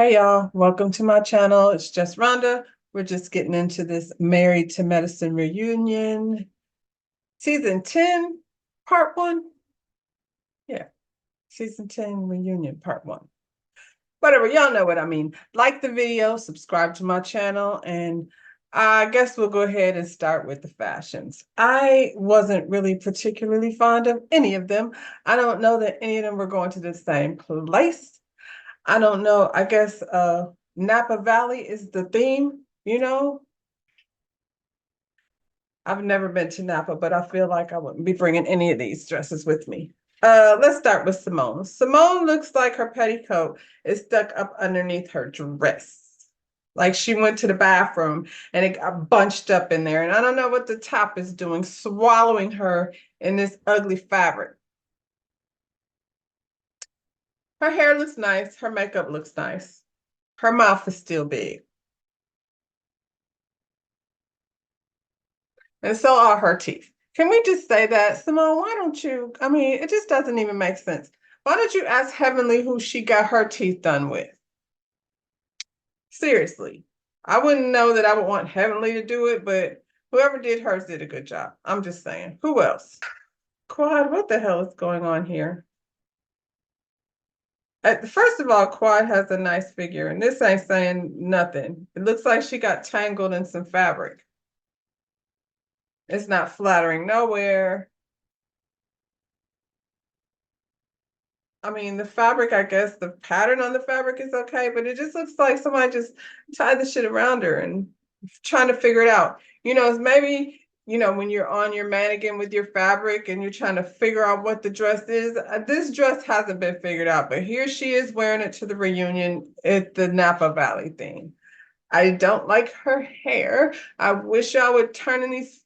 Hey y'all, welcome to my channel. It's just Rhonda. We're just getting into this Married to Medicine reunion, season 10, part one. Yeah, season 10 reunion, part one. Whatever, y'all know what I mean. Like the video, subscribe to my channel, and I guess we'll go ahead and start with the fashions. I wasn't really particularly fond of any of them. I don't know that any of them were going to the same place. I don't know. I guess Napa Valley is the theme, you know. I've never been to Napa, but I feel like I wouldn't be bringing any of these dresses with me. Let's start with Simone. Simone looks like her petticoat is stuck up underneath her dress. Like she went to the bathroom and it got bunched up in there. And I don't know what the top is doing, swallowing her in this ugly fabric. Her hair looks nice. Her makeup looks nice. Her mouth is still big. And so are her teeth. Can we just say that, Simone? Why don't you? I mean, it just doesn't even make sense. Why don't you ask Heavenly who she got her teeth done with? Seriously. I wouldn't know that I would want Heavenly to do it, but whoever did hers did a good job. I'm just saying. Who else? Quad, what the hell is going on here? First of all, Quad has a nice figure, and this ain't saying nothing. It looks like she got tangled in some fabric. It's not flattering nowhere. I mean, the fabric, I guess the pattern on the fabric is okay, but it just looks like somebody just tied the shit around her and trying to figure it out. It's maybe, when you're on your mannequin with your fabric and you're trying to figure out what the dress is. This dress hasn't been figured out, but here she is wearing it to the reunion at the Napa Valley thing. I don't like her hair. I wish I would turn in these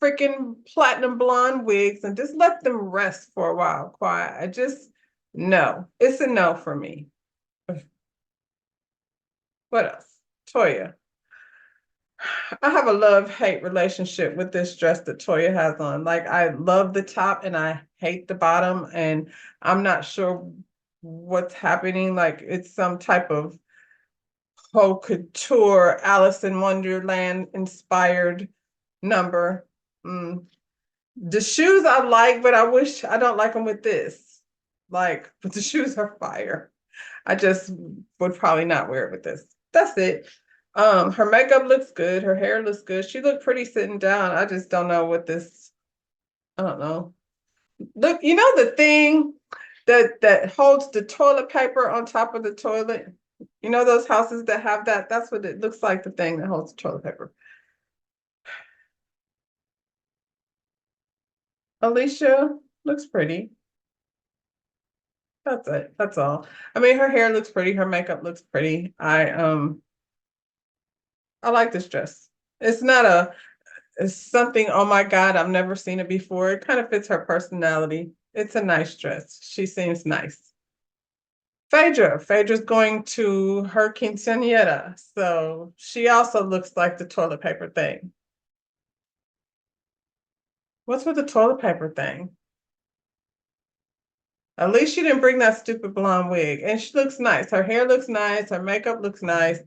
freaking platinum blonde wigs and just let them rest for a while. Quiet. No, it's a no for me. What else? Toya. I have a love-hate relationship with this dress that Toya has on. Like I love the top and I hate the bottom, and I'm not sure what's happening. Like it's some type of haute couture, Alice in Wonderland inspired number. Mm. The shoes I like, but I wish I don't like them with this. Like, but the shoes are fire. I just would probably not wear it with this. That's it. Her makeup looks good. Her hair looks good. She looked pretty sitting down. I just don't know what this. I don't know. Look, the thing that holds the toilet paper on top of the toilet. Those houses that have that. That's what it looks like. The thing that holds the toilet paper. Alicia looks pretty. That's it. That's all. I mean, her hair looks pretty. Her makeup looks pretty. I like this dress. It's not it's something, oh my God, I've never seen it before. It kind of fits her personality. It's a nice dress. She seems nice. Phaedra's going to her quinceañera. So she also looks like the toilet paper thing. What's with the toilet paper thing? At least she didn't bring that stupid blonde wig. And she looks nice. Her hair looks nice. Her makeup looks nice.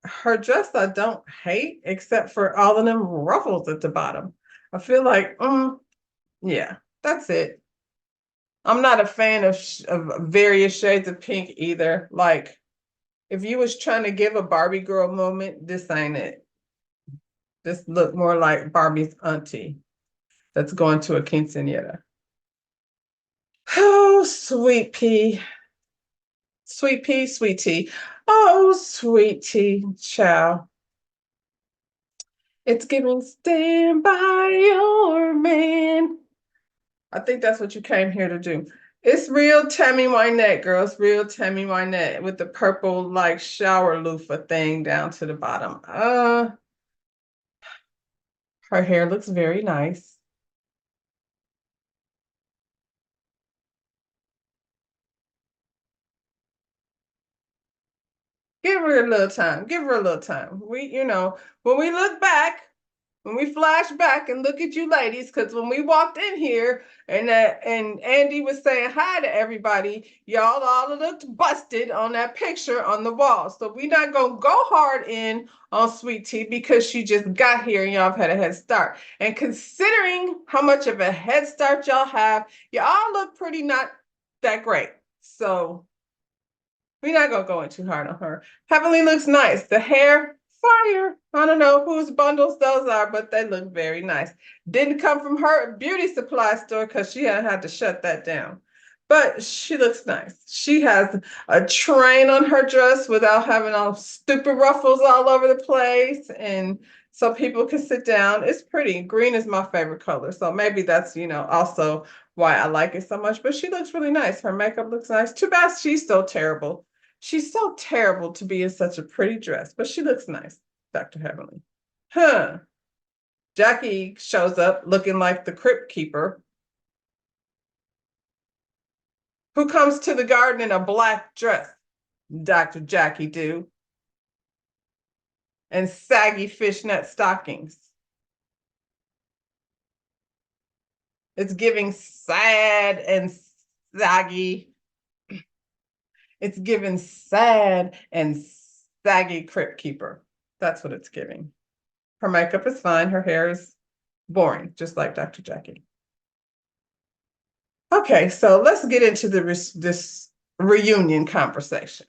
Her dress I don't hate, except for all of them ruffles at the bottom. I feel like, yeah, that's it. I'm not a fan of various shades of pink either. Like, if you was trying to give a Barbie girl moment, this ain't it. This look more like Barbie's auntie that's going to a quinceañera. Oh, sweet pea. Sweet pea, sweet tea. Oh, sweet tea, child. It's giving stand by your man. I think that's what you came here to do. It's real Tammy Wynette, girls. Real Tammy Wynette with the purple like shower loofah thing down to the bottom. Her hair looks very nice. Give her a little time. Give her a little time. When we look back, when we flash back and look at you ladies, because when we walked in here and Andy was saying hi to everybody, y'all all looked busted on that picture on the wall. So we're not gonna go hard in on Sweet Tea because she just got here and y'all have had a head start. And considering how much of a head start y'all have, y'all look pretty not that great. So we're not gonna go in too hard on her. Heavenly looks nice. The hair, fire. I don't know whose bundles those are, but they look very nice. Didn't come from her beauty supply store because she had to shut that down. But she looks nice. She has a train on her dress without having all stupid ruffles all over the place, and so people can sit down. It's pretty. Green is my favorite color, so maybe that's also why I like it so much. But she looks really nice. Her makeup looks nice. Too bad she's so terrible. She's so terrible to be in such a pretty dress, but she looks nice, Dr. Heavenly. Huh. Jackie shows up looking like the crypt keeper who comes to the garden in a black dress. Dr. Jackie do. And saggy fishnet stockings. It's giving sad and saggy. It's giving sad and saggy crypt keeper. That's what it's giving. Her makeup is fine. Her hair is boring, just like Dr. Jackie. Okay, so let's get into this reunion conversation.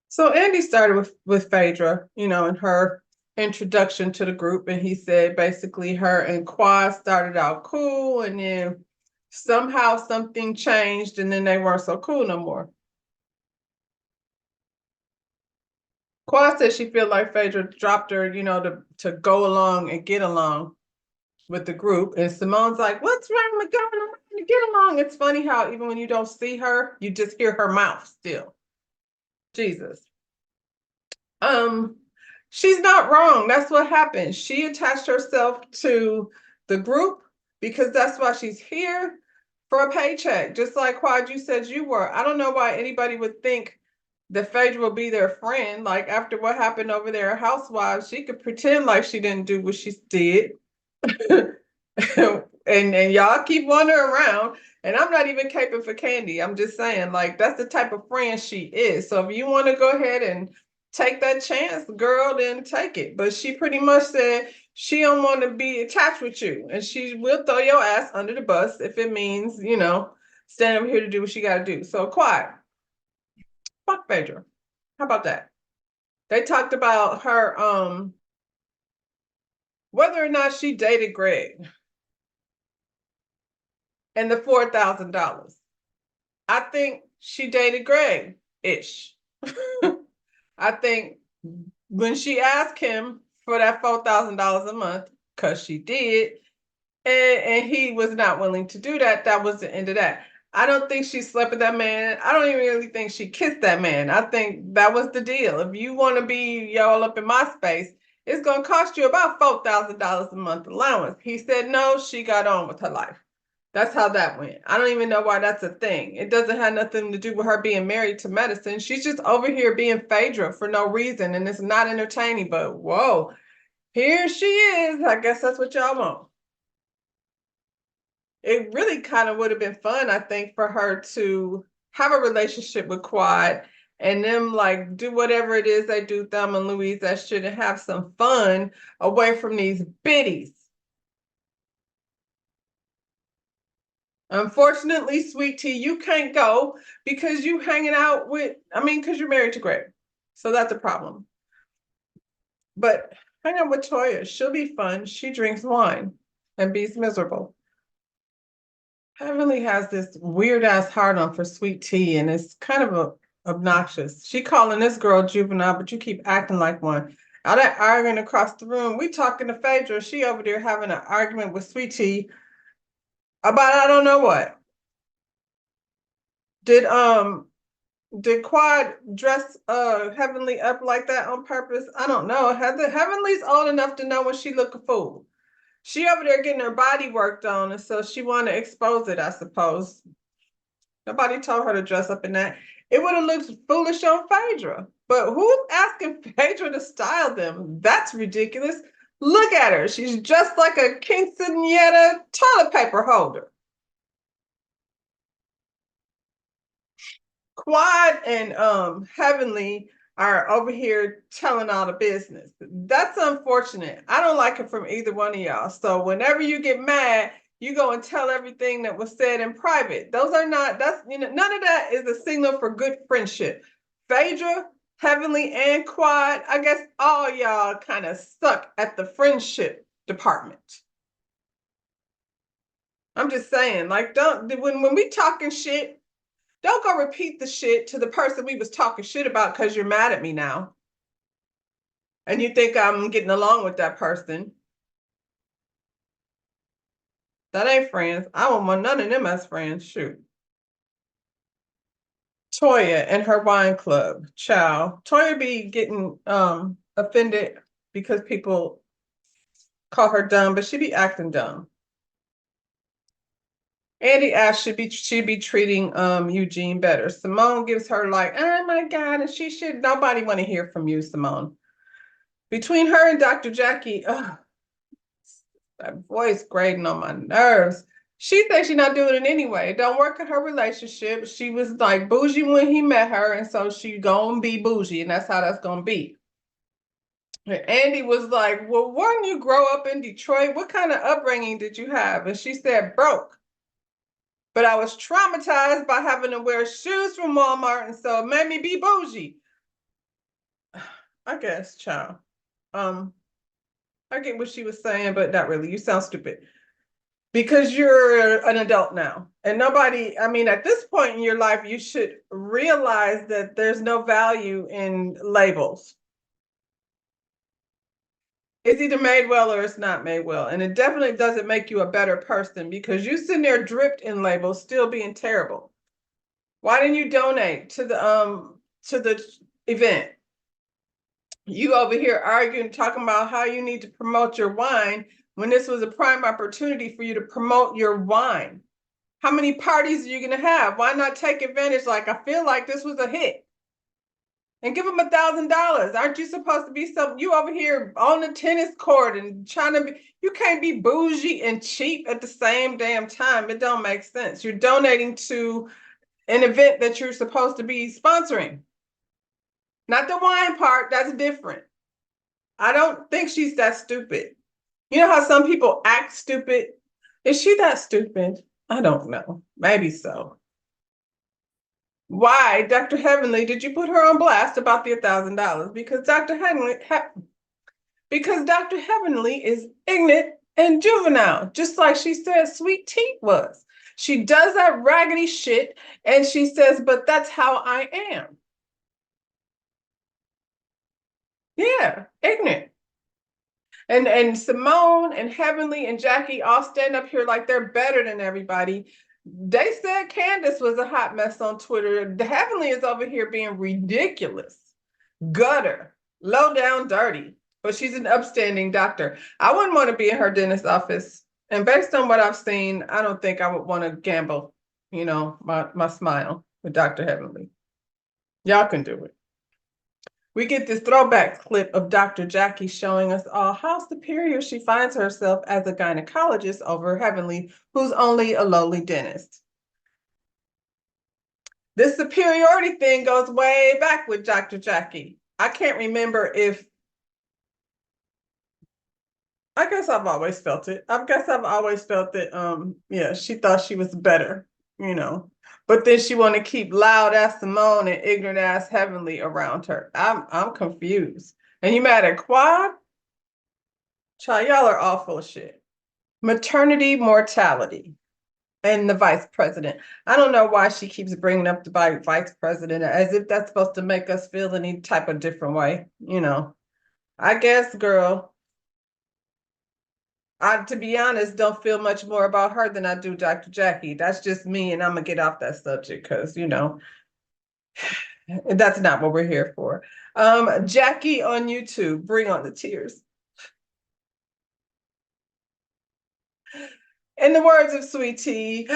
So Andy started with Phaedra, in her introduction to the group, and he said basically her and Quad started out cool, and then somehow something changed, and then they weren't so cool no more. Quad said she felt like Phaedra dropped her, to go along and get along with the group. And Simone's like, what's wrong with going along to get along? It's funny how even when you don't see her, you just hear her mouth still. Jesus. She's not wrong. That's what happened. She attached herself to the group because that's why she's here, for a paycheck, just like Quad, you said you were. I don't know why anybody would think that Phaedra will be their friend. Like after what happened over there at Housewives, she could pretend like she didn't do what she did. and y'all keep wandering around, and I'm not even caping for candy. I'm just saying, like, that's the type of friend she is. So if you want to go ahead and take that chance, girl, then take it. But she pretty much said she don't want to be attached with you, and she will throw your ass under the bus if it means, stand over here to do what she got to do. So quiet. Fuck Phaedra. How about that? They talked about her whether or not she dated Greg and the $4,000. I think she dated Greg ish. I think when she asked him for that $4,000 a month, because she did, and he was not willing to do that, that was the end of that. I don't think she slept with that man. I don't even really think she kissed that man. I think that was the deal. If you want to be y'all up in my space, it's going to cost you about $4,000 a month allowance. He said no, she got on with her life. That's how that went. I don't even know why that's a thing. It doesn't have nothing to do with her being married to medicine. She's just over here being Phaedra for no reason, and it's not entertaining, but whoa, here she is. I guess that's what y'all want. It really kind of would have been fun, I think, for her to have a relationship with Quad and them like do whatever it is they do, Thelma and Louise, that shit, and have some fun away from these biddies. Unfortunately, Sweet Tea, you can't go because you hanging out with, because you're married to Greg. So that's a problem. But hang out with Toya. She'll be fun. She drinks wine and be miserable. Heavenly has this weird ass heart on for Sweet Tea, and it's kind of obnoxious. She calling this girl juvenile, but you keep acting like one. All that arguing across the room. We talking to Phaedra. She over there having an argument with Sweet Tea about I don't know what. Did Quad dress Heavenly up like that on purpose? I don't know. Heavenly's old enough to know when she look a fool. She over there getting her body worked on, and so she want to expose it, I suppose. Nobody told her to dress up in that. It would have looked foolish on Phaedra. But who's asking Phaedra to style them? That's ridiculous. Look at her. She's just like a quinceanera toilet paper holder. Quad and Heavenly are over here telling all the business. That's unfortunate. I don't like it from either one of y'all. So whenever you get mad, you go and tell everything that was said in private. Those are not, that's, you know, none of that is a signal for good friendship. Phaedra, Heavenly, and Quad, I guess all y'all kind of suck at the friendship department. I'm just saying, like, don't, when we talking shit, don't go repeat the shit to the person we was talking shit about because you're mad at me now. And you think I'm getting along with that person. That ain't friends. I don't want none of them as friends. Shoot. Toya and her wine club. Ciao. Toya be getting offended because people call her dumb, but she be acting dumb. Andy Ash should be treating Eugene better. Simone gives her like, oh my God, and she should nobody want to hear from you, Simone. Between her and Dr. Jackie, that voice grating on my nerves. She thinks she's not doing it anyway. It don't work in her relationship. She was like bougie when he met her, and so she gonna be bougie, and that's how that's gonna be. And Andy was like, well, when you grow up in Detroit, what kind of upbringing did you have? And she said, broke. But I was traumatized by having to wear shoes from Walmart, and so it made me be bougie. I guess, child. I get what she was saying, but not really. You sound stupid. Because you're an adult now. And nobody, I mean, at this point in your life, you should realize that there's no value in labels. It's either made well or it's not made well. And it definitely doesn't make you a better person because you sitting there dripped in labels, still being terrible. Why didn't you donate to the event? You over here arguing, talking about how you need to promote your wine when this was a prime opportunity for you to promote your wine. How many parties are you going to have? Why not take advantage? Like, I feel like this was a hit. And give them $1,000. Aren't you supposed to be something? You over here on the tennis court and trying to be, you can't be bougie and cheap at the same damn time. It don't make sense. You're donating to an event that you're supposed to be sponsoring. Not the wine part, that's different. I don't think she's that stupid. You know how some people act stupid? Is she that stupid? I don't know. Maybe so. Why, Dr. Heavenly, did you put her on blast about the $1,000? Because Dr. Heavenly is ignorant and juvenile, just like she said Sweet Tea was. She does that raggedy shit and she says, but that's how I am. Yeah, ignorant. And Simone and Heavenly and Jackie all stand up here like they're better than everybody. They said Candace was a hot mess on Twitter. The Heavenly is over here being ridiculous, gutter, low down, dirty. But she's an upstanding doctor. I wouldn't want to be in her dentist office. And based on what I've seen, I don't think I would want to gamble, my smile with Dr. Heavenly. Y'all can do it. We get this throwback clip of Dr. Jackie showing us all how superior she finds herself as a gynecologist over Heavenly, who's only a lowly dentist. This superiority thing goes way back with Dr. Jackie. I can't remember if, I guess I've always felt it. I guess I've always felt that, yeah, she thought she was better, you know. But then she want to keep loud ass Simone and ignorant ass Heavenly around her. I'm confused. And you mad at Quad? Child, y'all are all full of shit. Maternity mortality and the vice president. I don't know why she keeps bringing up the vice president as if that's supposed to make us feel any type of different way. I guess, girl, I, to be honest, don't feel much more about her than I do Dr. Jackie. That's just me, and I'm gonna get off that subject because, that's not what we're here for. Jackie on YouTube, bring on the tears. In the words of Sweet Tea,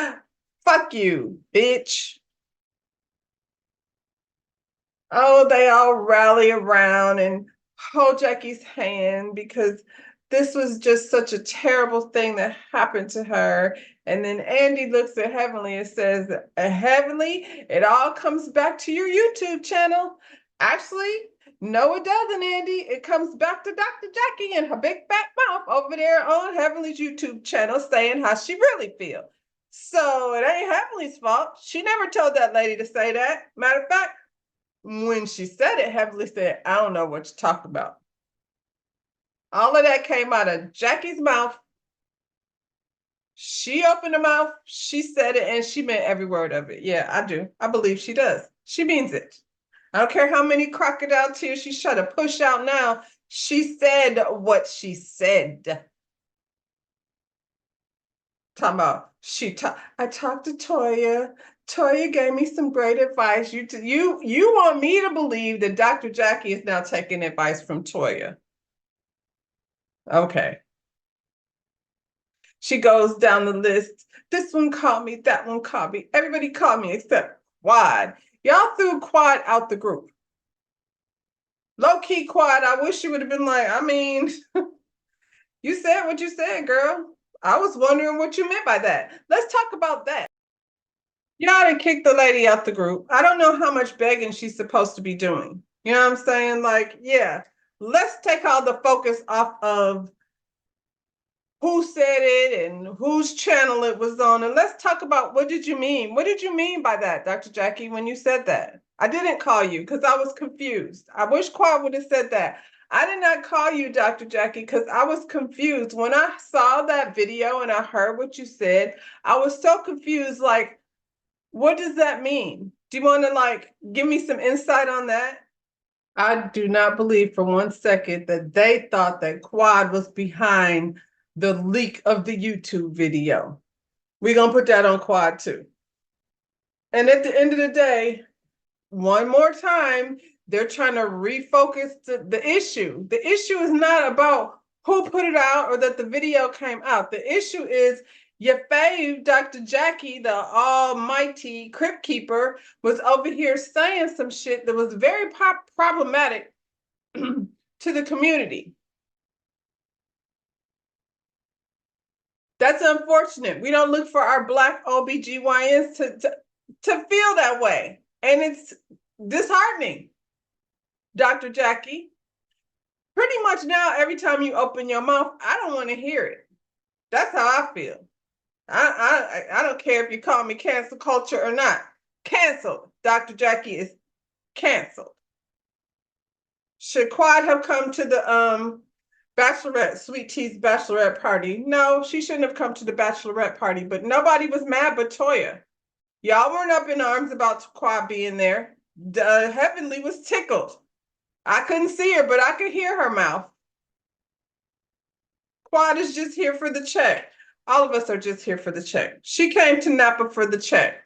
fuck you, bitch. Oh, they all rally around and hold Jackie's hand because this was just such a terrible thing that happened to her. And then Andy looks at Heavenly and says, Heavenly, it all comes back to your YouTube channel. Actually, no, it doesn't, Andy. It comes back to Dr. Jackie and her big fat mouth over there on Heavenly's YouTube channel saying how she really feels. So it ain't Heavenly's fault. She never told that lady to say that. Matter of fact, when she said it, Heavenly said, I don't know what you're talking about. All of that came out of Jackie's mouth. She opened her mouth, she said it, and she meant every word of it. Yeah, I do. I believe she does. She means it. I don't care how many crocodile tears she tried to push out now. She said what she said. Talking about I talked to Toya. Toya gave me some great advice. You want me to believe that Dr. Jackie is now taking advice from Toya. Okay. She goes down the list. This one called me, that one called me. Everybody called me except Quad. Y'all threw Quad out the group. Low key Quad, I wish you would have been like, I mean, you said what you said, girl. I was wondering what you meant by that. Let's talk about that. Y'all done kicked the lady out the group. I don't know how much begging she's supposed to be doing. You know what I'm saying? Like, yeah, let's take all the focus off of who said it and whose channel it was on. And let's talk about what did you mean? What did you mean by that, Dr. Jackie, when you said that? I didn't call you because I was confused. I wish Quad would have said that. I did not call you, Dr. Jackie, because I was confused. When I saw that video and I heard what you said, I was so confused. Like, what does that mean? Do you want to like give me some insight on that? I do not believe for one second that they thought that Quad was behind the leak of the YouTube video. We're going to put that on Quad too. And at the end of the day, one more time, they're trying to refocus the issue. The issue is not about who put it out or that the video came out. The issue is your fave, Dr. Jackie, the almighty crypt keeper, was over here saying some shit that was very problematic to the community. That's unfortunate. We don't look for our Black OBGYNs to feel that way. And it's disheartening, Dr. Jackie. Pretty much now, every time you open your mouth, I don't want to hear it. That's how I feel. I don't care if you call me cancel culture or not. Canceled. Dr. Jackie is canceled. Should Quad have come to the Bachelorette, Sweet Tea's Bachelorette party? No, she shouldn't have come to the Bachelorette party, but nobody was mad but Toya. Y'all weren't up in arms about Quad being there. Heavenly was tickled. I couldn't see her, but I could hear her mouth. Quad is just here for the check. All of us are just here for the check. She came to Napa for the check.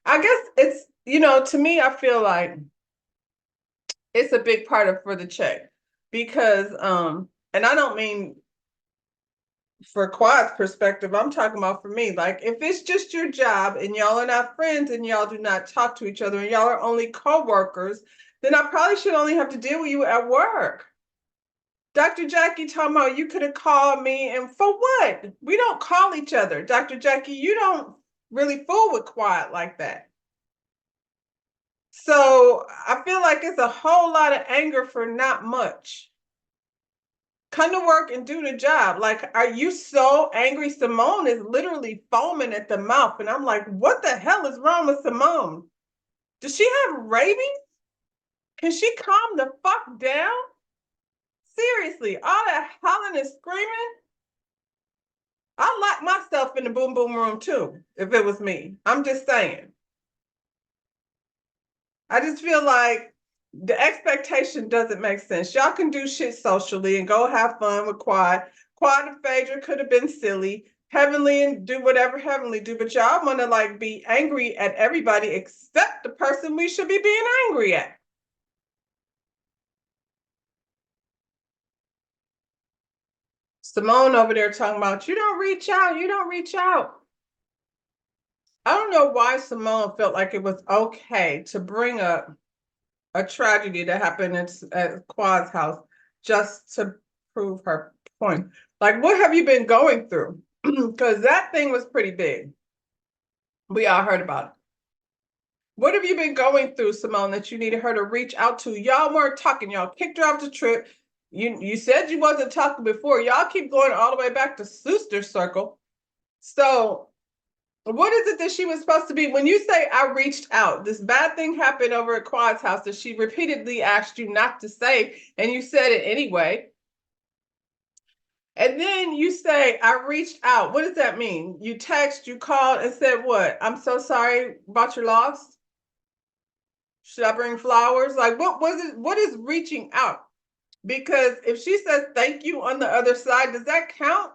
I guess it's, to me, I feel like it's a big part of for the check because, and I don't mean for Quad's perspective, I'm talking about for me. Like, if it's just your job and y'all are not friends and y'all do not talk to each other and y'all are only co-workers, then I probably should only have to deal with you at work. Dr. Jackie talking about you could have called me, and for what? We don't call each other. Dr. Jackie, you don't really fool with Quad like that. So I feel like it's a whole lot of anger for not much. Come to work and do the job. Like, are you so angry? Simone is literally foaming at the mouth. And I'm like, what the hell is wrong with Simone? Does she have rabies? Can she calm the fuck down? Seriously, all that hollering and screaming. I lock myself in the boom boom room too, if it was me. I'm just saying. I just feel like the expectation doesn't make sense. Y'all can do shit socially and go have fun with Quad. Quad and Phaedra could have been silly. Heavenly and do whatever Heavenly do, but y'all want to like be angry at everybody except the person we should be being angry at. Simone over there talking about you don't reach out, you don't reach out. I don't know why Simone felt like it was okay to bring up a tragedy that happened at Quad's house just to prove her point. Like, what have you been going through? Because that thing was pretty big. We all heard about it. What have you been going through, Simone, that you needed her to reach out to? Y'all weren't talking. Y'all kicked her off the trip. You said you wasn't talking before. Y'all keep going all the way back to Sister Circle. So what is it that she was supposed to be? When you say I reached out, this bad thing happened over at Quad's house that she repeatedly asked you not to say, and you said it anyway. And then you say, I reached out. What does that mean? You text, you called and said what? I'm so sorry about your loss. Should I bring flowers? Like, what was it? What is reaching out? Because if she says thank you on the other side, does that count?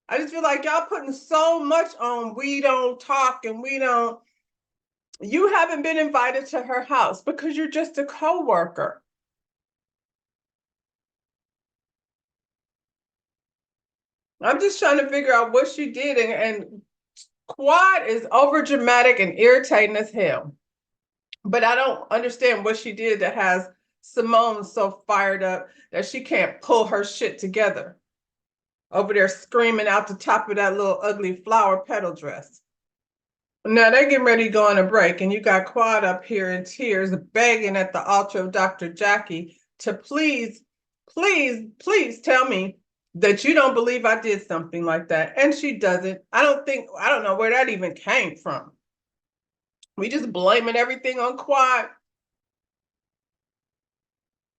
I just feel like y'all putting so much on we don't talk and we don't. You haven't been invited to her house because you're just a co-worker. I'm just trying to figure out what she did, and Quad is over dramatic and irritating as hell. But I don't understand what she did that has Simone so fired up that she can't pull her shit together. Over there screaming out the top of that little ugly flower petal dress. Now they're getting ready to go on a break, and you got Quad up here in tears, begging at the altar of Dr. Jackie to please, please, please tell me that you don't believe I did something like that. And she doesn't. I don't know where that even came from. We just blaming everything on Quad.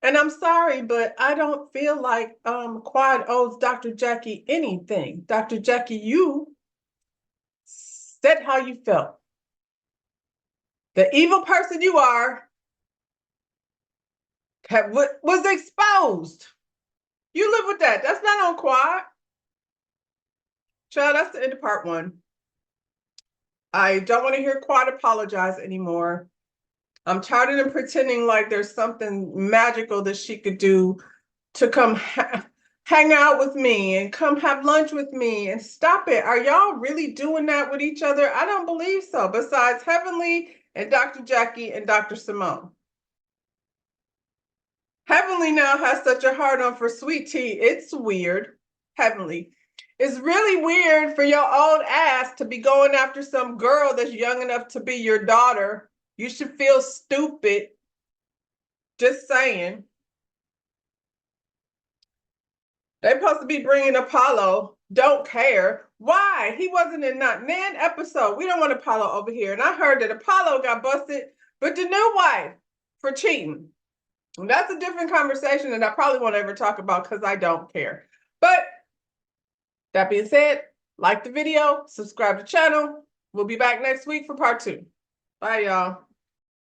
And I'm sorry, but I don't feel like Quad owes Dr. Jackie anything. Dr. Jackie, you said how you felt. The evil person you are was exposed. You live with that. That's not on Quad. Child, that's the end of part one. I don't want to hear Quad apologize anymore. I'm tired of them pretending like there's something magical that she could do to come hang out with me and come have lunch with me and stop it. Are y'all really doing that with each other? I don't believe so. Besides Heavenly and Dr. Jackie and Dr. Simone. Heavenly now has such a hard on for Sweet Tea. It's weird. Heavenly. It's really weird for your old ass to be going after some girl that's young enough to be your daughter. You should feel stupid. Just saying. They're supposed to be bringing Apollo. Don't care. Why? He wasn't in that Nan episode. We don't want Apollo over here. And I heard that Apollo got busted with the new wife for cheating. And that's a different conversation that I probably won't ever talk about because I don't care. But that being said, like the video, subscribe to the channel. We'll be back next week for part 2. Bye, y'all.